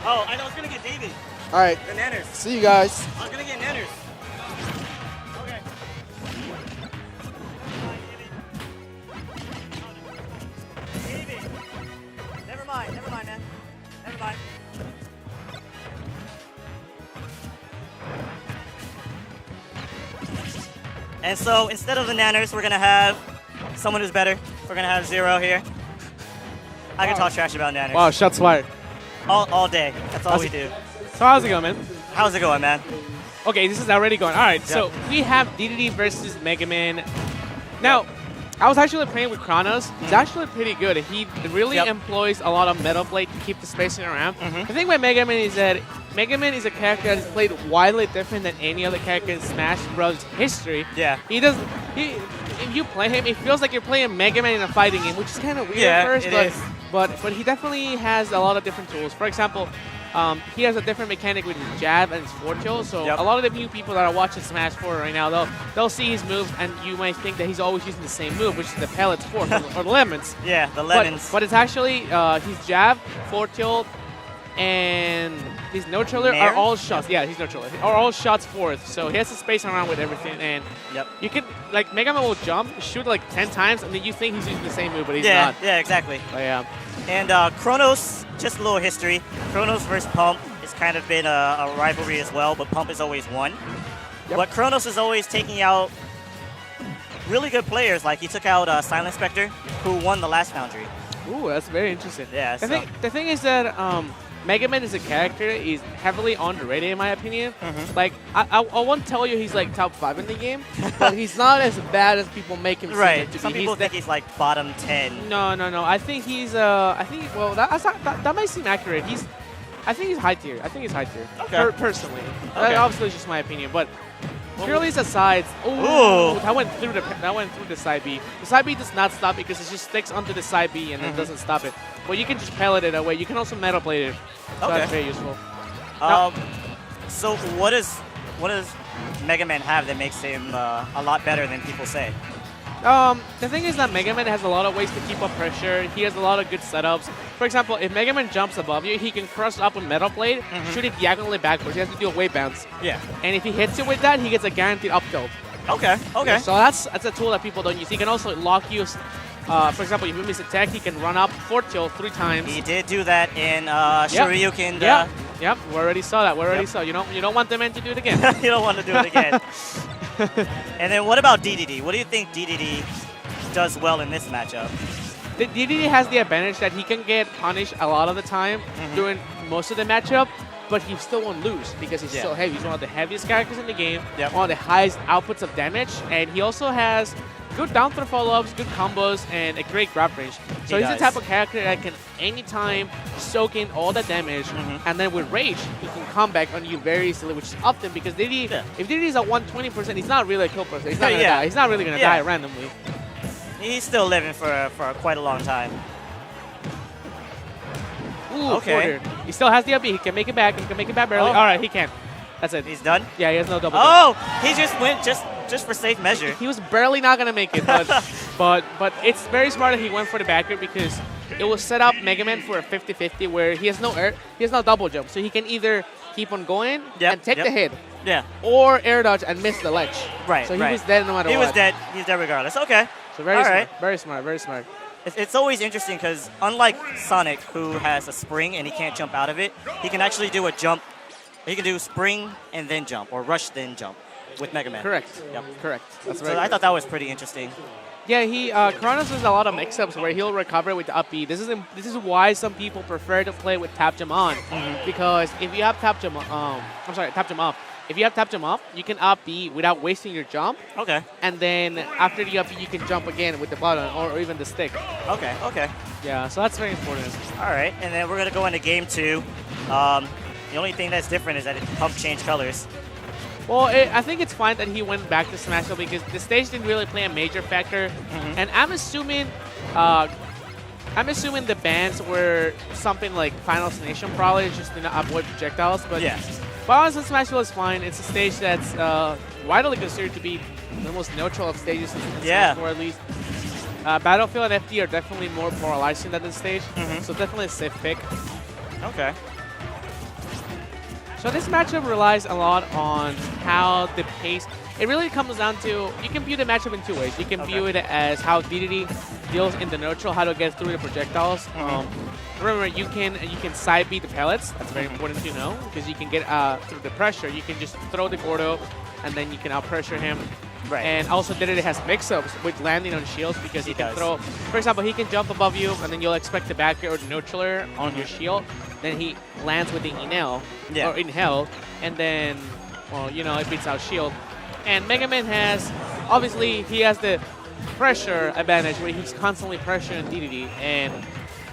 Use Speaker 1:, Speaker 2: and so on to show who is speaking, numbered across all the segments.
Speaker 1: Oh, I was gonna get David.
Speaker 2: All right.
Speaker 1: The nanners.
Speaker 2: See you guys.
Speaker 1: I was gonna get nanners. Okay. David. Never mind, man. Never mind. And so instead of the nanners, we're gonna have someone who's better. We're gonna have Zero here. I can talk trash about nanners.
Speaker 3: Wow, shots fired.
Speaker 1: All day. That's all we do.
Speaker 3: So how's it going, man?
Speaker 1: How's it going, man?
Speaker 3: Okay, this is already going. All right,
Speaker 1: Yep.
Speaker 3: so we have Dedede versus Mega Man. Now, I was actually playing with Kronos. He's actually pretty good. He really employs a lot of Metal Blade to keep the spacing around. The thing with Mega Man is that Mega Man is a character that is played widely different than any other character in Smash Bros. History.
Speaker 1: Yeah.
Speaker 3: If you play him, it feels like you're playing Mega Man in a fighting game, which is kind of weird at first, but he definitely has a lot of different tools. For example, he has a different mechanic with his jab and his fortune. So a lot of the new people that are watching Smash 4 right now, they'll see his moves, and you might think that he's always using the same move, which is the pellets or the lemons.
Speaker 1: Yeah, the lemons.
Speaker 3: But it's actually his jab, fortune, and his neutraler are all shots. Yeah, his neutraler are all shots forth. So he has to space around with everything, and you can like Mega Man will jump, shoot like 10 times, and then you think he's using the same move, but he's not.
Speaker 1: Yeah, exactly.
Speaker 3: But yeah.
Speaker 1: And Kronos, just a little history. Kronos versus Pump has kind of been a rivalry as well, but Pump has always won. But Kronos is always taking out really good players. Like he took out Silent Spectre, who won the last Foundry.
Speaker 3: Ooh, that's very interesting.
Speaker 1: Yeah.
Speaker 3: The thing is that Mega Man as a character is heavily underrated in my opinion. Like I won't tell you he's like top 5 in the game, but he's not as bad as people make him seem to be.
Speaker 1: Some people think he's like bottom 10.
Speaker 3: No. I think he's well that might seem accurate. I think he's high tier. Okay. Personally.
Speaker 1: Okay.
Speaker 3: Obviously it's just my opinion, but purely as a sides. Ooh, that went through the side B. The side B does not stop because it just sticks onto the side B and it doesn't stop it. But you can just pellet it away. You can also metal blade it. So that's very useful.
Speaker 1: So what does Mega Man have that makes him a lot better than people say?
Speaker 3: The thing is that Mega Man has a lot of ways to keep up pressure. He has a lot of good setups. For example, if Mega Man jumps above you, he can cross up with Metal Blade, shoot it diagonally backwards. He has to do a wave bounce. Yeah. And if he hits it with that, he gets a guaranteed up tilt.
Speaker 1: Okay.
Speaker 3: So that's a tool that people don't use. He can also lock you. For example, if you miss attack, he can run up fortune 3 times.
Speaker 1: He did do that in Shoryuken.
Speaker 3: Yep, we already saw that. You don't want the man to do it again.
Speaker 1: You don't want to do it again. And then what about Dedede? What do you think Dedede does well in this matchup?
Speaker 3: Dedede has the advantage that he can get punished a lot of the time during most of the matchup, but he still won't lose because he's so heavy. He's one of the heaviest characters in the game, one of the highest outputs of damage, and he also has good down throw follow-ups, good combos, and a great grab range. So he's the type of character that can anytime soak in all the damage, and then with rage, he can come back on you very easily, which is often because Dedede, if Dedede is at 120%, he's not really a kill person. He's not gonna die. He's not really gonna die randomly.
Speaker 1: He's still living for quite a long time.
Speaker 3: Ooh, okay. He still has the up B. He can make it back. He can make it back barely. All right, he can. That's it.
Speaker 1: He's done?
Speaker 3: Yeah, he has no double.
Speaker 1: Oh, he just went just for safe measure.
Speaker 3: He was barely not gonna make it, but it's very smart that he went for the backer because it will set up Mega Man for a 50-50 where he has no double jump, so he can either keep on going and take the hit, or air dodge and miss the ledge. Right. So he was dead no matter what.
Speaker 1: He was dead. He's dead regardless. Okay.
Speaker 3: So very smart.
Speaker 1: It's always interesting because unlike Sonic, who has a spring and he can't jump out of it, he can actually do a jump. He can do spring and then jump, or rush then jump with Mega Man.
Speaker 3: Correct. Yep. Correct. That's right.
Speaker 1: So I thought that was pretty interesting.
Speaker 3: Yeah, Kronos does a lot of mix-ups where he'll recover with the up B. This is why some people prefer to play with tap jump on, because if you have tap jump, tap jump off. If you have tap jump off, you can up B without wasting your jump. Okay. And then after the up B, you can jump again with the button or even the stick.
Speaker 1: Okay.
Speaker 3: Yeah, so that's very important.
Speaker 1: All right, and then we're gonna go into game 2. The only thing that's different is that Pump changed colors.
Speaker 3: Well, I think it's fine that he went back to Smash Bros. Because the stage didn't really play a major factor, and I'm assuming the bans were something like Final Destination, probably just to avoid projectiles. But Balance in Smash Bros. Is fine. It's a stage that's widely considered to be the most neutral of stages in Smash, or at least. Battlefield and FD are definitely more polarizing than this stage, so definitely a safe pick.
Speaker 1: Okay.
Speaker 3: So this matchup relies a lot on how the pace. It really comes down to, you can view the matchup in two ways. You can view it as how Dedede deals in the neutral, how to get through the projectiles. Remember, you can side beat the pellets. That's very important to know, because you can get through the pressure. You can just throw the Gordo, and then you can out pressure him.
Speaker 1: Right.
Speaker 3: And also Dedede has mix-ups with landing on shields, because he can throw. For example, he can jump above you, and then you'll expect the back air or the neutraler on your shield. Then he lands with the inhale, or inhale, and then, well, you know, it beats out shield. And Mega Man has, obviously, he has the pressure advantage where he's constantly pressuring Dedede, and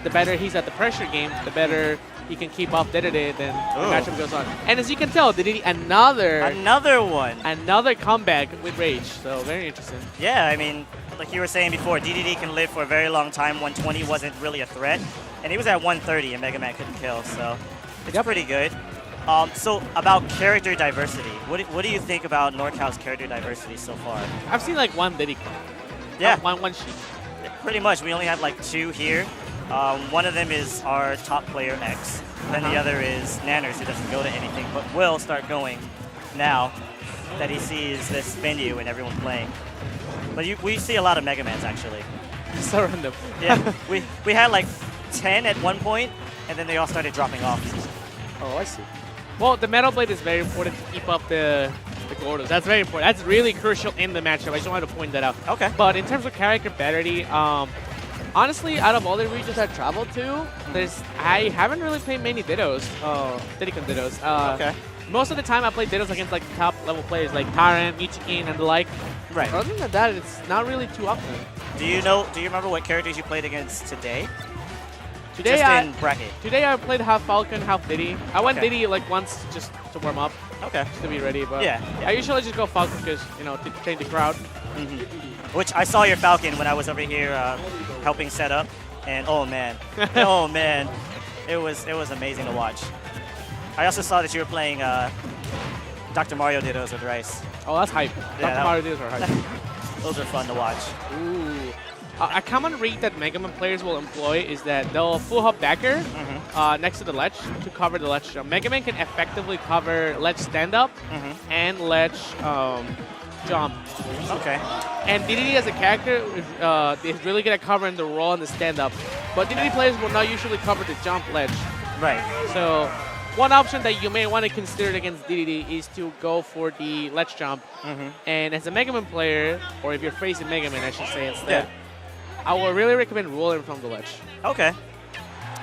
Speaker 3: the better he's at the pressure game, the better he can keep off Dedede, then the matchup goes on. And as you can tell, Dedede, another comeback with Rage, so very interesting.
Speaker 1: Yeah, I mean, like you were saying before, Dedede can live for a very long time. 120 wasn't really a threat, and he was at 130 and Mega Man couldn't kill, so it's pretty good. So about character diversity, what do you think about NorCal's character diversity so far?
Speaker 3: I've seen like one Dedede.
Speaker 1: Yeah.
Speaker 3: One sheet.
Speaker 1: Pretty much. We only have like 2 here. One of them is our top player X, and the other is Nanners, who doesn't go to anything, but will start going now that he sees this venue and everyone playing. But we see a lot of Mega Mans actually.
Speaker 3: So random.
Speaker 1: Yeah, we had like 10 at one point, and then they all started dropping off.
Speaker 3: Oh, I see. Well, the Metal Blade is very important to keep up the Gordos. That's very important. That's really crucial in the matchup. I just wanted to point that out.
Speaker 1: Okay.
Speaker 3: But in terms of character parity, honestly, out of all the regions I've traveled to, I haven't really played many Dittos, Diddy-kun Dittos.
Speaker 1: Okay.
Speaker 3: Most of the time I play Dittos against like top level players like Tyrant, Michikin, and the like.
Speaker 1: Right.
Speaker 3: But other than that, it's not really too often.
Speaker 1: Do you remember what characters you played against today?
Speaker 3: Today
Speaker 1: just in bracket.
Speaker 3: Today I played half Falcon, half Diddy. I went Diddy like once just to warm up.
Speaker 1: Okay.
Speaker 3: Just to be ready, but
Speaker 1: yeah.
Speaker 3: I usually just go Falcon because, you know, to change the crowd.
Speaker 1: Which I saw your Falcon when I was over here helping set up, and oh man, oh man, it was amazing to watch. I also saw that you were playing Dr. Mario Dittos with Rice.
Speaker 3: Oh, that's hype.
Speaker 1: Yeah,
Speaker 3: Dr. Mario Dittos are hype.
Speaker 1: Those are fun to watch.
Speaker 3: Ooh. A common read that Mega Man players will employ is that they'll full hop backer next to the ledge to cover the ledge jump. Mega Man can effectively cover ledge stand-up and ledge jump.
Speaker 1: Okay.
Speaker 3: And Dedede as a character is really good at covering the roll and the stand-up. But Dedede players will not usually cover the jump ledge.
Speaker 1: Right.
Speaker 3: So one option that you may want to consider against Dedede is to go for the ledge jump. And as a Mega Man player, or if you're facing Mega Man, I should say instead, I would really recommend rolling from the ledge.
Speaker 1: Okay.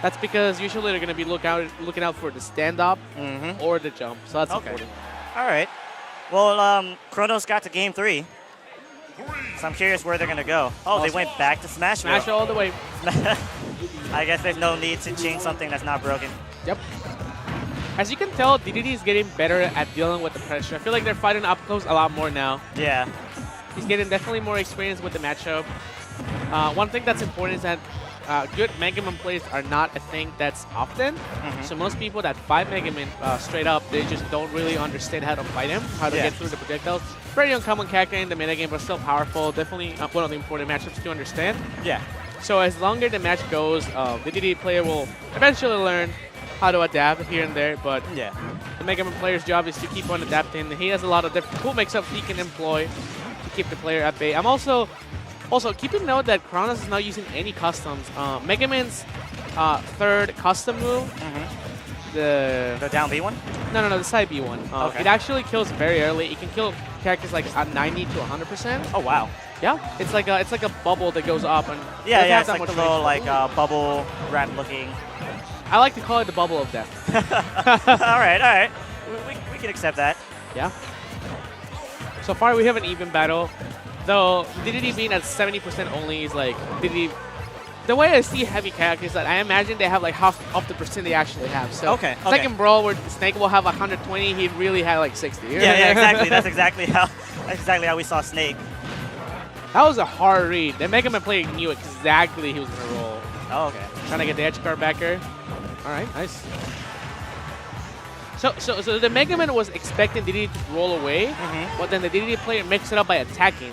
Speaker 3: That's because usually they're going to be looking out for the stand-up or the jump. So that's important.
Speaker 1: All right. Well, Kronos got to game 3. So I'm curious where they're going to go. Oh, they went back to Smash.
Speaker 3: Smash all the way.
Speaker 1: I guess there's no need to change something that's not broken.
Speaker 3: Yep. As you can tell, Dedede is getting better at dealing with the pressure. I feel like they're fighting up close a lot more now.
Speaker 1: Yeah.
Speaker 3: He's getting definitely more experience with the matchup. One thing that's important is that good Mega Man plays are not a thing that's often. So most people that fight Mega Man straight up, they just don't really understand how to fight him, how to get through the projectiles. Very uncommon character in the metagame, but still powerful. Definitely one of the important matchups to understand.
Speaker 1: Yeah.
Speaker 3: So as longer the match goes, the Dedede player will eventually learn how to adapt here and there, but the Mega Man player's job is to keep on adapting. He has a lot of different cool mix-ups he can employ to keep the player at bay. I'm also keep in note that Kronos is not using any customs. Mega Man's third custom move, the
Speaker 1: down B one?
Speaker 3: No, the side B one. It actually kills very early. It can kill characters like at 90 to 100%.
Speaker 1: Oh wow.
Speaker 3: Yeah, it's like a bubble that goes up and
Speaker 1: it's like a little bubble wrap looking.
Speaker 3: I like to call it the bubble of death.
Speaker 1: all right. We can accept that.
Speaker 3: Yeah. So far we have an even battle. Though Dedede being at 70% only is like Dedede. The way I see heavy characters, that I imagine they have like half of the percent they actually have. So second brawl where Snake will have 120, he really had like 60.
Speaker 1: Yeah, exactly. That's exactly how we saw Snake.
Speaker 3: That was a hard read. The Mega Man player knew exactly he was gonna roll.
Speaker 1: Oh, okay.
Speaker 3: Trying to get the edge guard backer. All right, nice. So the Mega Man was expecting Dedede to roll away, but then the Dedede player mixed it up by attacking.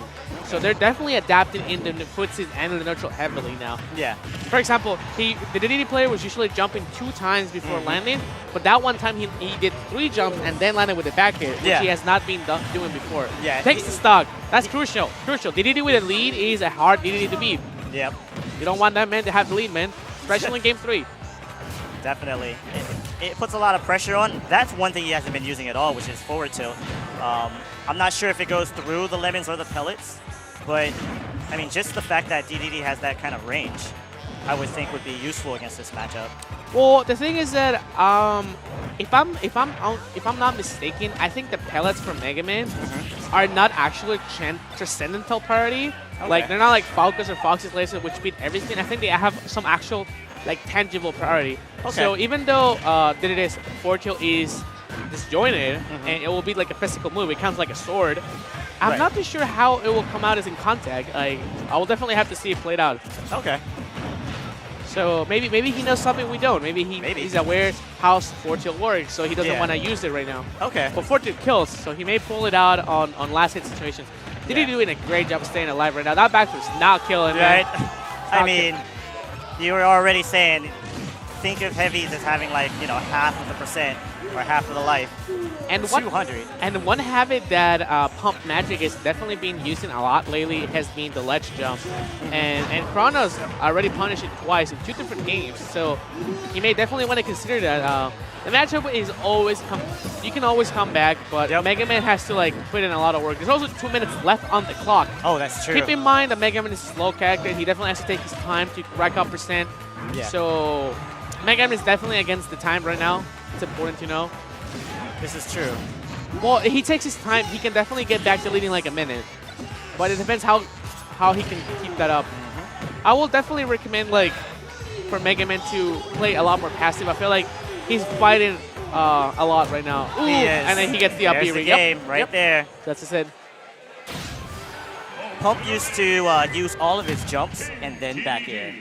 Speaker 3: So they're definitely adapting in the footsies and the neutral heavily now.
Speaker 1: Yeah.
Speaker 3: For example, the Dedede player was usually jumping 2 times before landing, but that one time he did 3 jumps and then landed with a back air, which he has not been doing before.
Speaker 1: Yeah.
Speaker 3: Takes the stock. That's crucial. Crucial. Dedede with a lead is a hard Dedede to beat.
Speaker 1: Yep.
Speaker 3: You don't want that man to have the lead, man. Especially in Game 3.
Speaker 1: Definitely. It puts a lot of pressure on. That's one thing he hasn't been using at all, which is forward tilt. I'm not sure if it goes through the lemons or the pellets, but I mean, just the fact that Dedede has that kind of range, I would think would be useful against this matchup.
Speaker 3: Well, the thing is that if I'm not mistaken, I think the pellets from Mega Man are not actually transcendental priority.
Speaker 1: Okay.
Speaker 3: Like they're not like Falcons or Fox's Laser, which beat everything. I think they have some actual like tangible priority.
Speaker 1: Okay.
Speaker 3: So even though Dedede's forward tilt is disjointed and it will be like a physical move, it counts like a sword. I'm not too sure how it will come out as in contact. I will definitely have to see it played out.
Speaker 1: Okay.
Speaker 3: So maybe he knows something we don't. Maybe he's aware how forward tilt works, so he doesn't want to use it right now.
Speaker 1: Okay.
Speaker 3: But forward tilt kills, so he may pull it out on last hit situations. Dedede doing a great job of staying alive right now. That back was not killing,
Speaker 1: right?
Speaker 3: Man.
Speaker 1: I mean, you were already saying, think of heavies as having like, you know, half of the percent or half of the life.
Speaker 3: And
Speaker 1: 200.
Speaker 3: And one habit that Pump Magic is definitely being using a lot lately has been the ledge jump. And Kronos already punished it twice in 2 different games, so he may definitely want to consider that. The matchup is always you can always come back, but Mega Man has to like put in a lot of work. There's also 2 minutes left on the clock.
Speaker 1: Oh, that's true.
Speaker 3: Keep in mind that Mega Man is a slow character. He definitely has to take his time to rack up percent.
Speaker 1: Yeah.
Speaker 3: So Mega Man is definitely against the time right now. It's important to know.
Speaker 1: This is true.
Speaker 3: Well, if he takes his time, he can definitely get back to leading like a minute. But it depends how he can keep that up. I will definitely recommend like for Mega Man to play a lot more passive. I feel like he's fighting a lot right now. Ooh,
Speaker 1: He is.
Speaker 3: and then he gets the up
Speaker 1: There's
Speaker 3: B.
Speaker 1: the game right there.
Speaker 3: That's just it.
Speaker 1: Pump used to use all of his jumps and then back air.